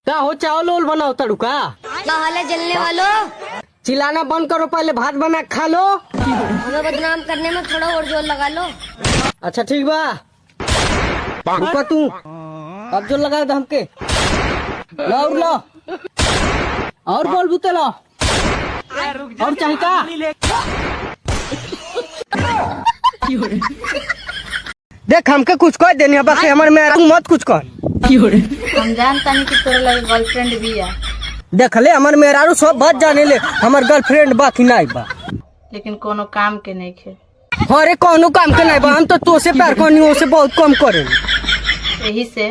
का हो चावल ओल बनाओ तड़ुका क्या हाल है जलने वालों? चिल्लाना बंद करो, पहले भात बना खा लो। हमें बदनाम करने में थोड़ा और जोर लगा लो। अच्छा ठीक बा, रुका तू अब जो लगा दे हमके। लो और लो और बोल बुते लो और चाहिए का। देख हमके कुछ कह देनी बाकी हमारे में मत कुछ कर। हम जानता नहीं कि तोरे लगे गर्लफ्रेंड भी है, देख ले हमारे मेहरारू सब बात जाने ले, हमार गर्लफ्रेंड बा कि नहीं बा, लेकिन कोनो काम के नहीं खे। अरे कोनो काम के नहीं बा, हम तो तोसे प्यार करनी ओसे बहुत कम करे। यही से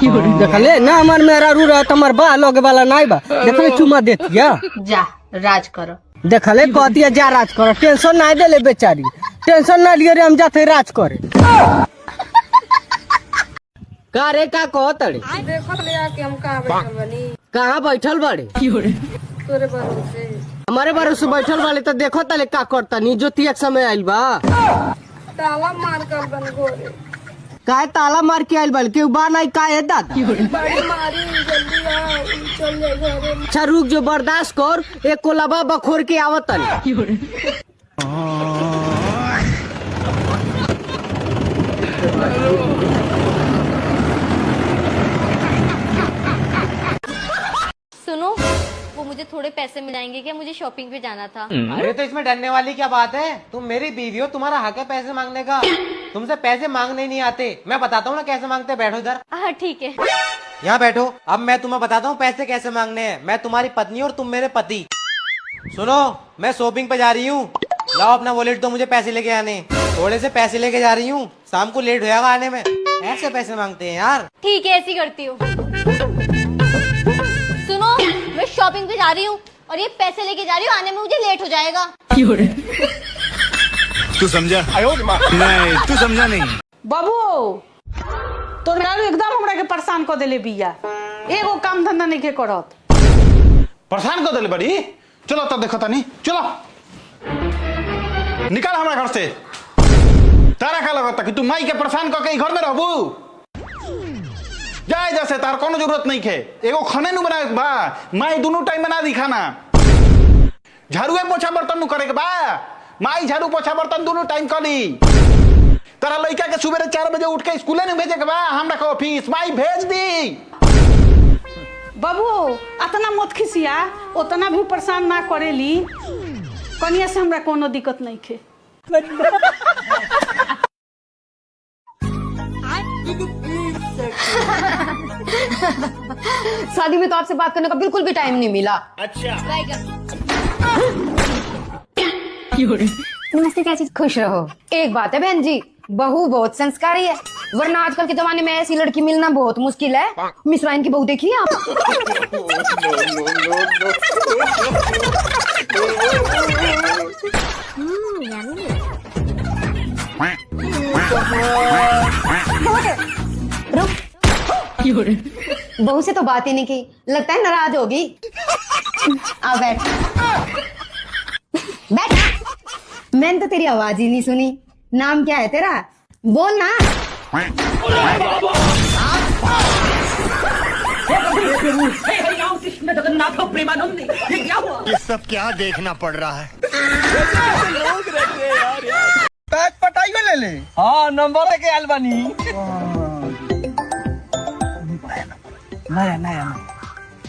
देख ले ना हमार मेहरारू रहा हमार बा लगे वाला नहीं बा। देख ले चुमा देतिया, जा राज करो। देख ले कहतिया जा राज कर, टेंशन नहीं दे ले बेचारी, टेंशन ना लिए रे हम जाते राज करे। का रे का कह तड़े देखो ले आके हम कहाँ बैठल बनी कहाँ बैठल बड़े तोरे भरोसे। हमारे भरोसे बैठल वाले तो देखो तले का करता नी ज्योति एक समय आइल बा। ताला मार कर बन गोरे काहे ताला मार के आइल बा के बा नहीं काहे दादा। बड़ी मारी जल्दी आ चल ले घरे। अच्छा रुक जो बर्दाश्त कर, एक कोलाबा बखोर के आवत सुनो, वो मुझे थोड़े पैसे मिलाएंगे क्या? मुझे शॉपिंग पे जाना था। अरे तो इसमें डरने वाली क्या बात है, तुम मेरी बीवी हो, तुम्हारा हक है पैसे मांगने का। तुमसे पैसे मांगने नहीं आते, मैं बताता हूँ ना कैसे मांगते। बैठो इधर, हाँ ठीक है। यहाँ बैठो। अब मैं तुम्हें बताता हूँ पैसे कैसे मांगने हैं। मैं तुम्हारी पत्नी और तुम मेरे पति। सुनो, मैं शॉपिंग पे जा रही हूँ, लाओ अपना वॉलेट दो, मुझे पैसे लेके आने। थोड़े से पैसे लेके जा रही हूँ, शाम को लेट हो जाएगा आने में। ऐसे पैसे मांगते हैं यार। ठीक है ऐसी करती हूँ। सुनो, मैं शॉपिंग पे जा रही हूँ और ये पैसे लेके जा रही हूँ, आने में मुझे लेट हो जाएगा। तू समझा? नहीं तू समझा नहीं। बाबू तो एकदम हमरा के परेशान कर देले बिया, एगो काम धंधा नहीं के करत। परेशान कर दिले बड़ी। चलो तब देखो तनी, चलो निकाल हमारा घर से। तारा का लगता कि तू माई के परेशान करके घर में रहबू? जाए जैसे तार कोनो जरूरत नहीं खे। एगो खाने नु बना बा, माई दोनों टाइम बना दी खाना। झाड़ू पोछा बर्तन नु करे के बा, माई झाड़ू पोछा बर्तन दोनों टाइम करी। तारा लड़का के सुबह 4 बजे उठ के स्कूल नहीं भेजे के बा, हमरा को ऑफिस माई भेज दी। बाबू अतना मत खिसिया, उतना भी परेशान ना करेली, कनिया से हमरा कोनो दिक्कत नहीं खे। शादी में तो आपसे बात करने का बिल्कुल भी टाइम नहीं मिला। अच्छा नमस्ते चाची, खुश रहो। एक बात है बहन जी, बहू बहुत संस्कारी है, वरना आजकल के जमाने में ऐसी लड़की मिलना बहुत मुश्किल है। मिसराइन की बहू देखिए आप। बहू से तो बात ही नहीं की, लगता है नाराज होगी। आ बैठ बैठ। मैंने तो तेरी आवाज ही नहीं सुनी। नाम क्या है तेरा? बोल ना। ये सब क्या देखना पड़ रहा है? पटाई ले ले। हाँ नंबर लेके आयल बानी। नया नया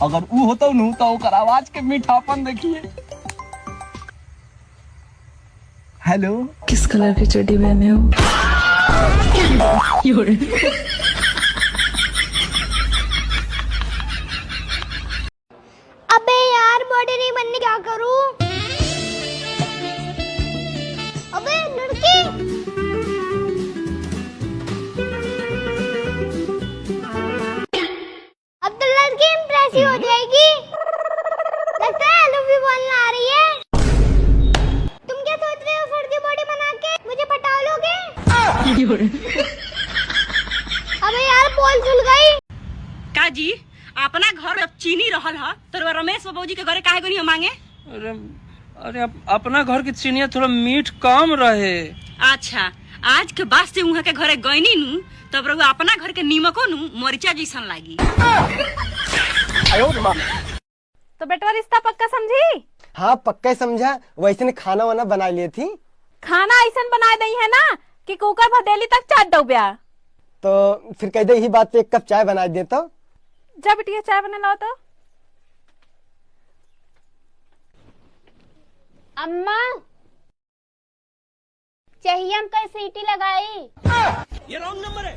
अगर ऊ होता नु तो ओकर आवाज के मीठापन देखिए। हेलो, किस कलर की चड्डी पहने हो? अबे यार बॉडी नहीं बननी, क्या करूं? अबे लड़की अब तो लड़की इम्प्रेसिव हो जाएगी। लगता है लव यू बोलने आ रही है। तुम क्या सोच रहे हो, फर्जी बॉडी बना के मुझे पटा लोगे? अबे यार पोल झुल गई। का जी अपना घर जब चीनी रहल है तो रमेश बाबू जी के घरे काहे गनी मांगे? अरे अपना घर की चीनिया थोड़ा मीठ कम रहे। अच्छा आज के बाद से वहाँ के घरे गईनी नू तब रउआ अपना घर के नीमको नू मरिचा जैसन लागी। तो बेटवा रिश्ता पक्का समझी? हाँ पक्का समझा, वैसे ने खाना वाना बना लिए थी। खाना ऐसा बना दई है ना कि कुकर भदेली तक चाट दो ब्या। तो फिर कह दे, यही बात पे 1 कप चाय बना दे तो। जा बिटिया चाय बना लाओ तो। अम्मा चाहिए, हम कल सीटी लगाई। ये रॉन्ग नंबर है।